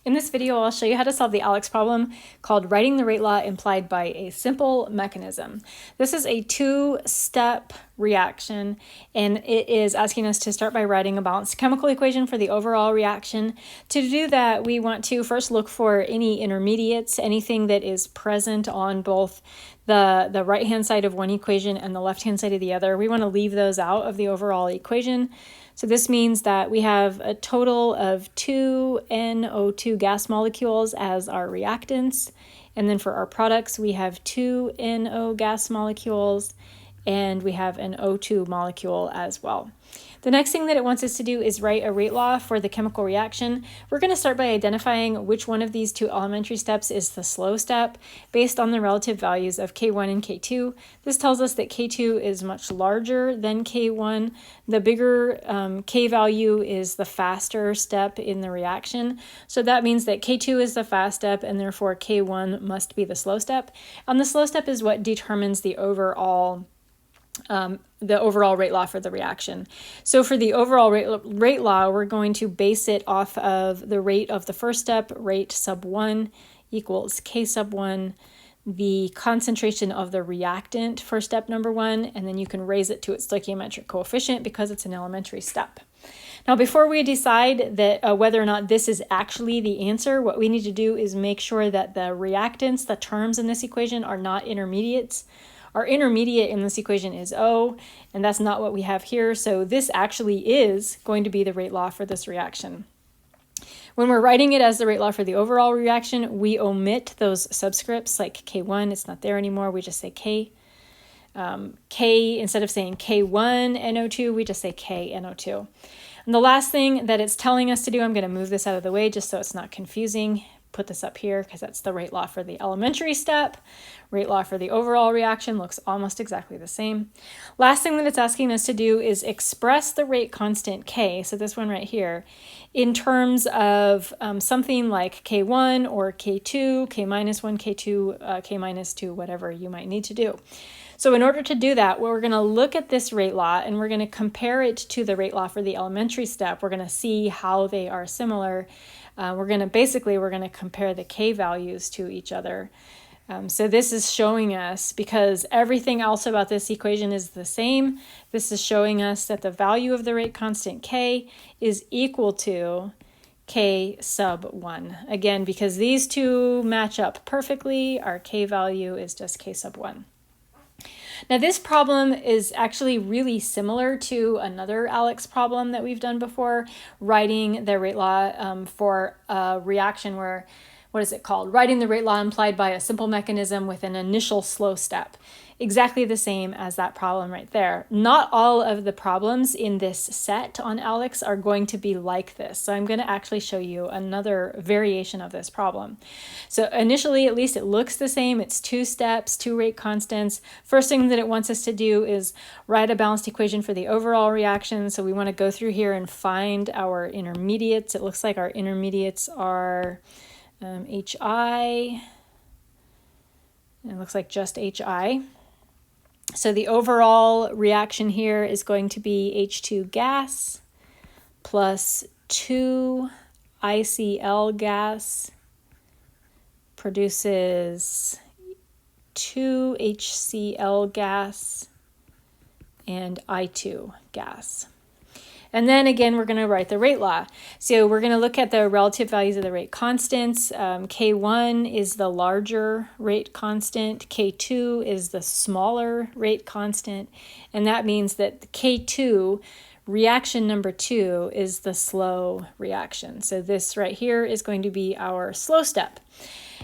In this video, I'll show you how to solve the ALEKS problem called writing the rate law implied by a simple mechanism. This is a two-step reaction, and it is asking us to start by writing a balanced chemical equation for the overall reaction. To do that, we want to first look for any intermediates, anything that is present on both the right-hand side of one equation and the left-hand side of the other. We want to leave those out of the overall equation. So this means that we have a total of 2 NO2 gas molecules as our reactants. And then for our products, we have 2 NO gas molecules, and we have an O2 molecule as well. The next thing that it wants us to do is write a rate law for the chemical reaction. We're going to start by identifying which one of these two elementary steps is the slow step based on the relative values of K1 and K2. This tells us that K2 is much larger than K1. The bigger K value is the faster step in the reaction. So that means that K2 is the fast step, and therefore K1 must be the slow step. And the slow step is what determines the overall rate law for the reaction. So for the overall rate law, we're going to base it off of the rate of the first step, rate sub 1 equals K sub 1, the concentration of the reactant for step number 1, and then you can raise it to its stoichiometric coefficient because it's an elementary step. Now, before we decide that whether or not this is actually the answer, what we need to do is make sure that the reactants, the terms in this equation, are not intermediates. Our intermediate in this equation is O, and that's not what we have here, so this actually is going to be the rate law for this reaction. When we're writing it as the rate law for the overall reaction, we omit those subscripts like K1, it's not there anymore, we just say K. K, instead of saying K1 NO2, we just say K NO2. And the last thing that it's telling us to do, I'm going to move this out of the way just so it's not confusing. Put this up here because that's the rate law for the elementary step. Rate law for the overall reaction looks almost exactly the same. Last thing that it's asking us to do is express the rate constant K, so this one right here, in terms of something like K1 or K2, K minus 1, K2, K minus 2, whatever you might need to do. So in order to do that, we're going to look at this rate law and we're going to compare it to the rate law for the elementary step. We're going to see how they are similar. We're going to compare the K values to each other. So this is showing us, because everything else about this equation is the same, this is showing us that the value of the rate constant K is equal to K sub 1. Again, because these two match up perfectly, our K value is just K sub 1. Now this problem is actually really similar to another ALEKS problem that we've done before, writing the rate law for a reaction where, what is it called? Writing the rate law implied by a simple mechanism with an initial slow step. Exactly the same as that problem right there. Not all of the problems in this set on ALEKS are going to be like this. So I'm going to actually show you another variation of this problem. So initially, at least, it looks the same. It's 2 steps, 2 rate constants. First thing that it wants us to do is write a balanced equation for the overall reaction. So we want to go through here and find our intermediates. It looks like our intermediates are HI. It looks like just HI. So the overall reaction here is going to be H2 gas plus 2 ICl gas produces 2 HCl gas and I2 gas. And then again, we're going to write the rate law. So we're going to look at the relative values of the rate constants. K1 is the larger rate constant. K2 is the smaller rate constant. And that means that K2, reaction number 2, is the slow reaction. So this right here is going to be our slow step.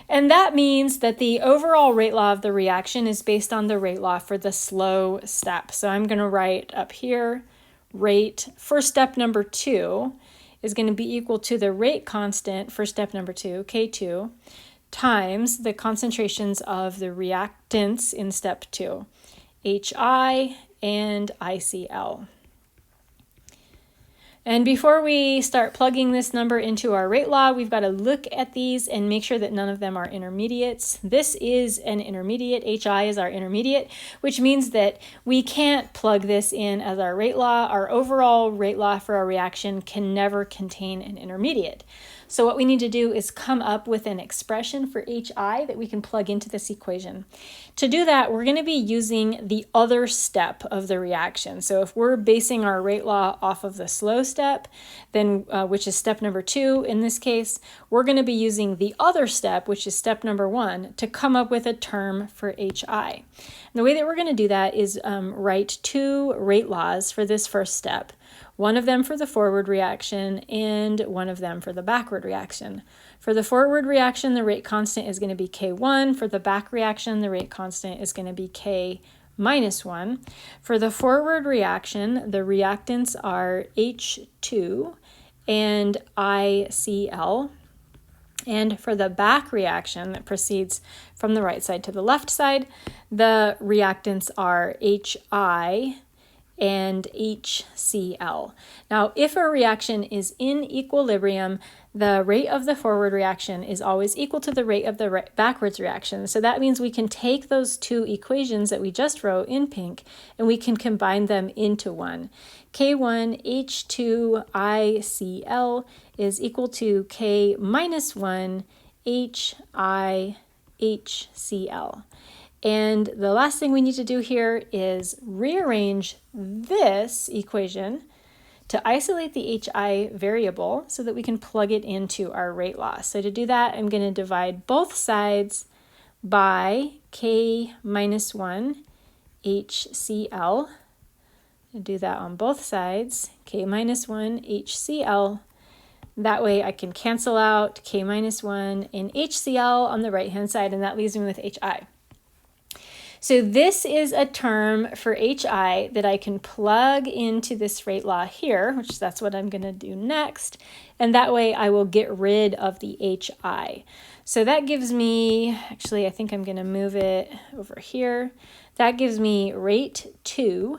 And that means that the overall rate law of the reaction is based on the rate law for the slow step. So I'm going to write up here, rate for step number 2 is going to be equal to the rate constant for step number 2, K2, times the concentrations of the reactants in step 2, HI and ICl. And before we start plugging this number into our rate law, we've got to look at these and make sure that none of them are intermediates. This is an intermediate. HI is our intermediate, which means that we can't plug this in as our rate law. Our overall rate law for our reaction can never contain an intermediate. So what we need to do is come up with an expression for hi that we can plug into this equation. To do that, we're going to be using the other step of the reaction. So if we're basing our rate law off of the slow step, then which is step number 2 in this case, we're going to be using the other step, which is step number 1, to come up with a term for hi. And the way that we're going to do that is write 2 rate laws for this first step. One of them for the forward reaction and one of them for the backward reaction. For the forward reaction, the rate constant is going to be K1. For the back reaction, the rate constant is going to be K minus 1. For the forward reaction, the reactants are H2 and ICl. And for the back reaction that proceeds from the right side to the left side, the reactants are HI and HCl. Now, if a reaction is in equilibrium, the rate of the forward reaction is always equal to the rate of the backwards reaction. So that means we can take those 2 equations that we just wrote in pink and we can combine them into one. K1 H2ICl is equal to K minus 1 HiHCl. And the last thing we need to do here is rearrange this equation to isolate the HI variable so that we can plug it into our rate law. So to do that, I'm going to divide both sides by K minus 1 HCl. I'll do that on both sides, K minus 1 HCl. That way I can cancel out K minus 1 and HCl on the right-hand side, and that leaves me with HI. So this is a term for HI that I can plug into this rate law here, which that's what I'm going to do next. And that way I will get rid of the HI. So that gives me, actually I think I'm going to move it over here. That gives me rate 2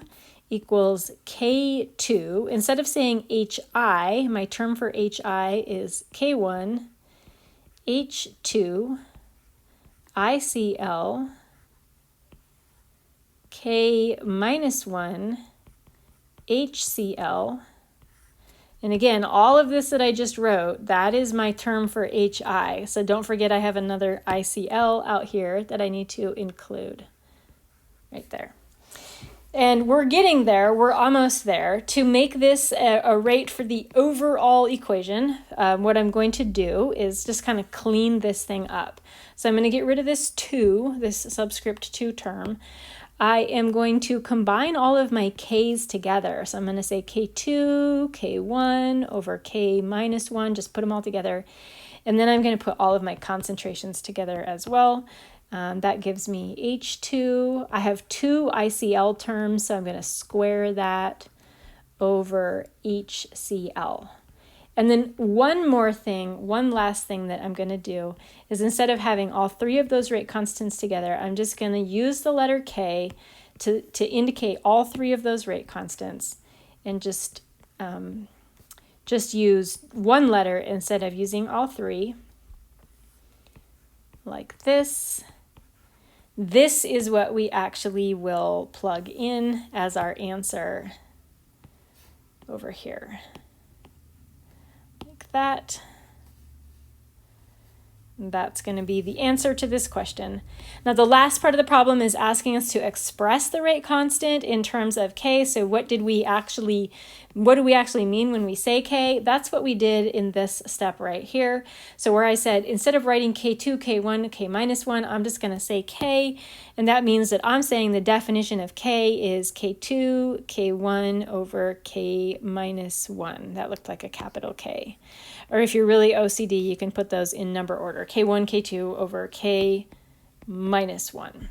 equals K2. Instead of saying HI, my term for HI is K1, H2, ICl, K minus 1, HCl. And again, all of this that I just wrote, that is my term for HI. So don't forget I have another ICl out here that I need to include right there. And we're getting there, we're almost there. To make this a rate for the overall equation, what I'm going to do is just kind of clean this thing up. So I'm going to get rid of this 2, this subscript 2 term. I am going to combine all of my k's together. So I'm going to say K2, K1 over K minus 1, just put them all together. And then I'm going to put all of my concentrations together as well. That gives me H2. I have 2 ICl terms, so I'm going to square that over HCl. And then one last thing that I'm going to do is instead of having all 3 of those rate constants together, I'm just going to use the letter K to indicate all 3 of those rate constants and just use one letter instead of using all 3, like this. This is what we actually will plug in as our answer over here. That. That's going to be the answer to this question. Now the last part of the problem is asking us to express the rate constant in terms of K. So what do we actually mean when we say K? That's what we did in this step right here. So where I said instead of writing K2, K1, K minus 1, I'm just going to say K. And that means that I'm saying the definition of K is K2, K1 over K minus 1. That looked like a capital K. Or if you're really OCD, you can put those in number order. K1, K2 over K minus 1.